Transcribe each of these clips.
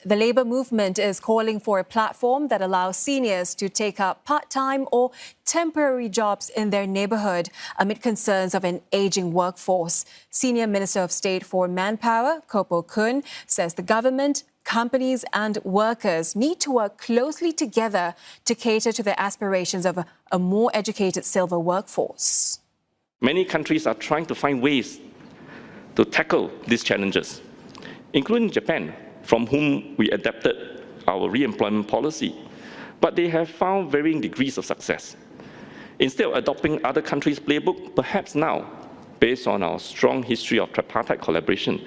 the labour movement is calling for a platform that allows seniors to take up part-time or temporary jobs in their neighbourhood amid concerns of an ageing workforce. Senior Minister of State for Manpower, Koh Poh Koon, says the government, companies and workers need to work closely together to cater to the aspirations of a more educated silver workforce. Many countries are trying to find ways to tackle these challenges, including Japan, from whom we adapted our re-employment policy, but they have found varying degrees of success. Instead of adopting other countries' playbook, perhaps now, based on our strong history of tripartite collaboration,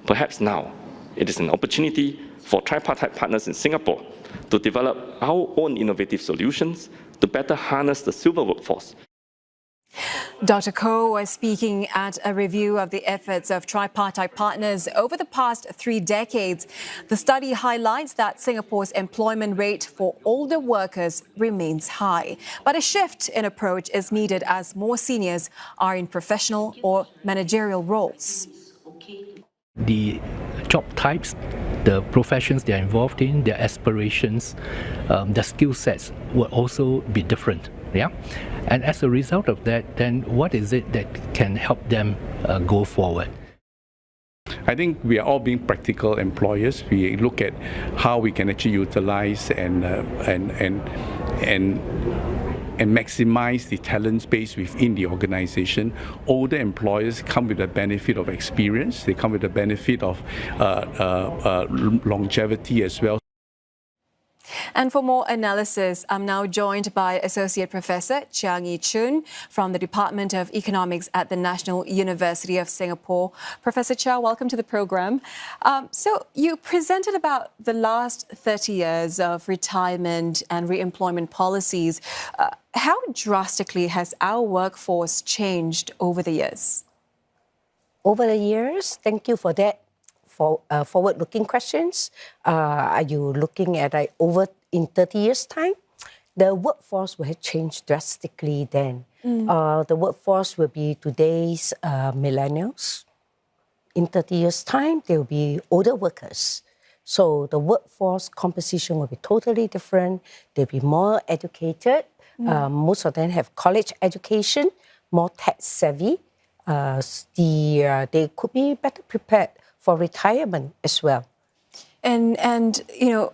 perhaps now it is an opportunity for tripartite partners in Singapore to develop our own innovative solutions to better harness the silver workforce. Dr. Koh was speaking at a review of the efforts of tripartite partners over the past 3 decades. The study highlights that Singapore's employment rate for older workers remains high. But a shift in approach is needed as more seniors are in professional or managerial roles. The job types, the professions they're involved in, their aspirations, their skill sets will also be different. Yeah? And as a result of that, then what is it that can help them go forward? I think we are all being practical employers. We look at how we can actually utilize and maximize the talent base within the organization. Older employers come with the benefit of experience. They come with the benefit of longevity as well. And for more analysis, I'm now joined by Associate Professor Chia Ngee Choon from the Department of Economics at the National University of Singapore. Professor Chia, welcome to the program. So you presented about the last 30 years of retirement and re-employment policies. How drastically has our workforce changed over the years? Over the years, thank you for that. For forward-looking questions, are you looking at over in 30 years' time? The workforce will have changed drastically then. The workforce will be today's millennials. In 30 years' time, there will be older workers. So the workforce composition will be totally different. They'll be more educated. Most of them have college education, more tech-savvy. They could be better prepared for retirement as well. And you know,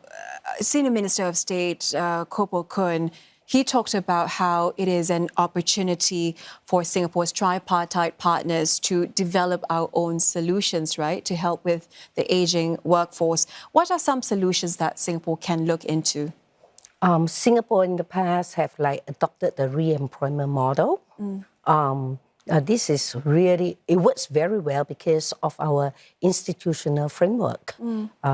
Senior Minister of State Koh Poh Koon, he talked about how it is an opportunity for Singapore's tripartite partners to develop our own solutions, right, to help with the ageing workforce. What are some solutions that Singapore can look into? Singapore in the past have adopted the re-employment model. This is really, it works very well because of our institutional framework.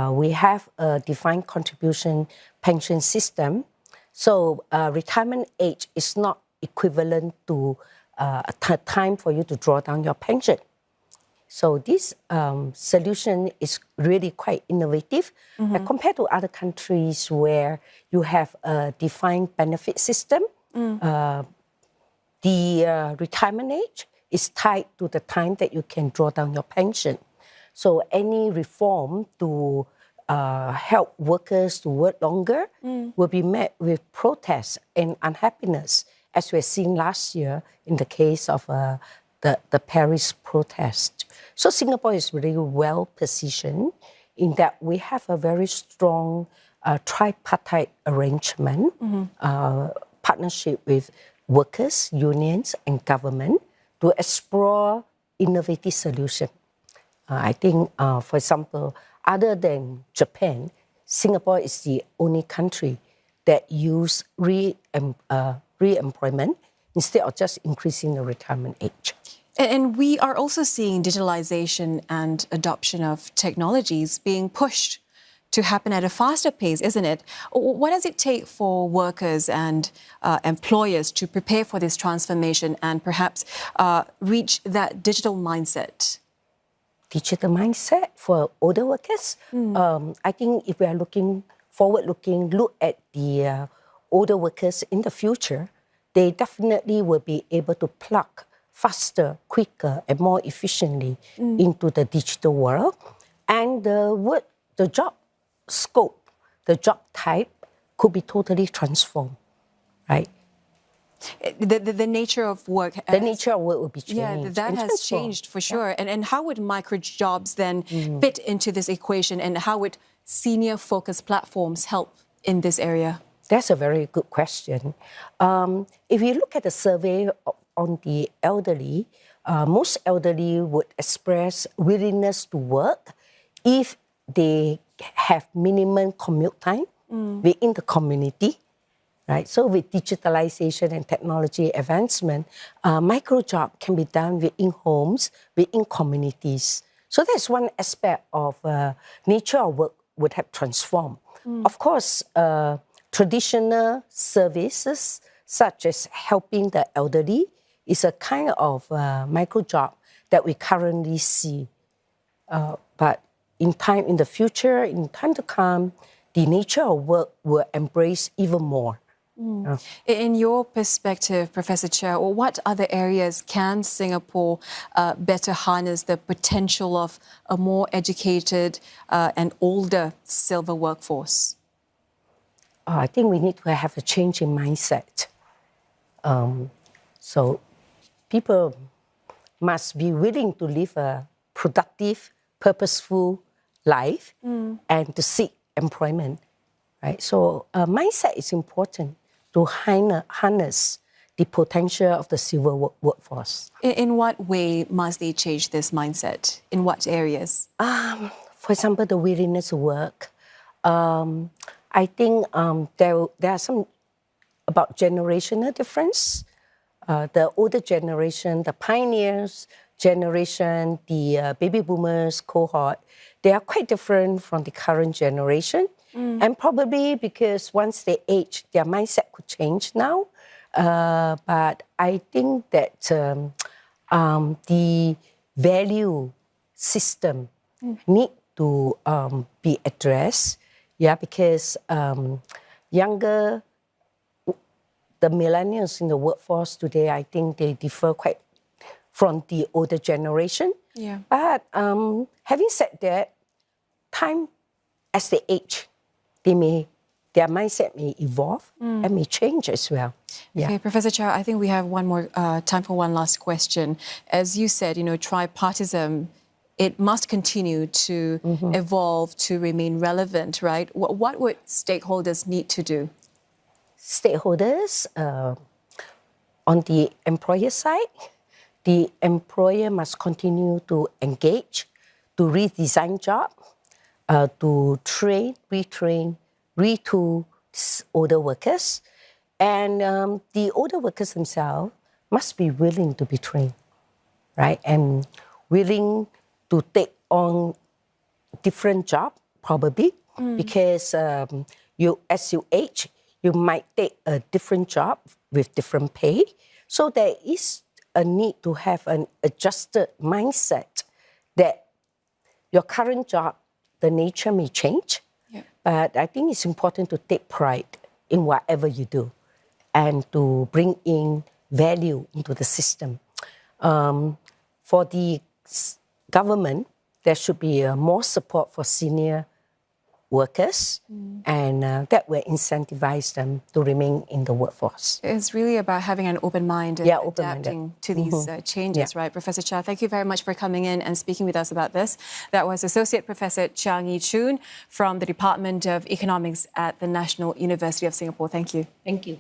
We have a defined contribution pension system. So retirement age is not equivalent to a time for you to draw down your pension. So this solution is really quite innovative compared to other countries where you have a defined benefit system. The retirement age is tied to the time that you can draw down your pension. So any reform to help workers to work longer will be met with protests and unhappiness, as we've seen last year in the case of the Paris protest. So Singapore is really well positioned in that we have a very strong tripartite arrangement, partnership with workers, unions, and government to explore innovative solutions. I think, for example, other than Japan, Singapore is the only country that use re-employment instead of just increasing the retirement age. And we are also seeing digitalization and adoption of technologies being pushed to happen at a faster pace, isn't it? What does it take for workers and employers to prepare for this transformation and perhaps reach that digital mindset? Digital mindset for older workers? I think if we are looking forward-looking, look at the older workers in the future, they definitely will be able to plug faster, quicker, and more efficiently into the digital world. And the job scope, the job type could be totally transformed, right? The nature of work. The nature of work will be changed. Yeah, that and has transformed. changed for sure. And how would micro jobs then fit into this equation, and how would senior focused platforms help in this area? That's a very good question. If you look at the survey on the elderly, most elderly would express willingness to work if they have minimum commute time within the community. Right? So with digitalization and technology advancement, micro job can be done within homes, within communities. So that's one aspect of nature of work would have transformed. Of course, traditional services such as helping the elderly is a kind of micro job that we currently see. But in the future, in time to come, the nature of work will embrace even more. In your perspective, Professor Chia, what other areas can Singapore better harness the potential of a more educated and older silver workforce? I think we need to have a change in mindset. So people must be willing to live a productive, purposeful life and to seek employment. Right? So mindset is important to harness the potential of the silver workforce. In what way must they change this mindset? In what areas? For example, the willingness to work. I think there are some about generational difference. The older generation, the pioneers generation, the baby boomers cohort, they are quite different from the current generation. And probably because once they age, their mindset could change now. But I think that the value system need to be addressed. Yeah, because the millennials in the workforce today, I think they differ quite from the older generation. Yeah. But having said that, time as they age, their mindset may evolve and may change as well. Yeah. Okay, Professor Chia, I think we have one more time for one last question. As you said, tripartism, it must continue to evolve to remain relevant, right? What would stakeholders need to do? Stakeholders, on the employer side, the employer must continue to engage, to redesign job, to train, retrain, retool older workers. And the older workers themselves must be willing to be trained, right? And willing to take on different job, probably, because as you age, you might take a different job with different pay. So there is a need to have an adjusted mindset that your current job, the nature may change, but I think it's important to take pride in whatever you do and to bring in value into the system. For the government, there should be more support for senior workers, and that will incentivize them to remain in the workforce. It's really about having an open mind and adapting to these changes, right? Professor Chia, thank you very much for coming in and speaking with us about this. That was Associate Professor Chia Ngee Choon from the Department of Economics at the National University of Singapore. Thank you. Thank you.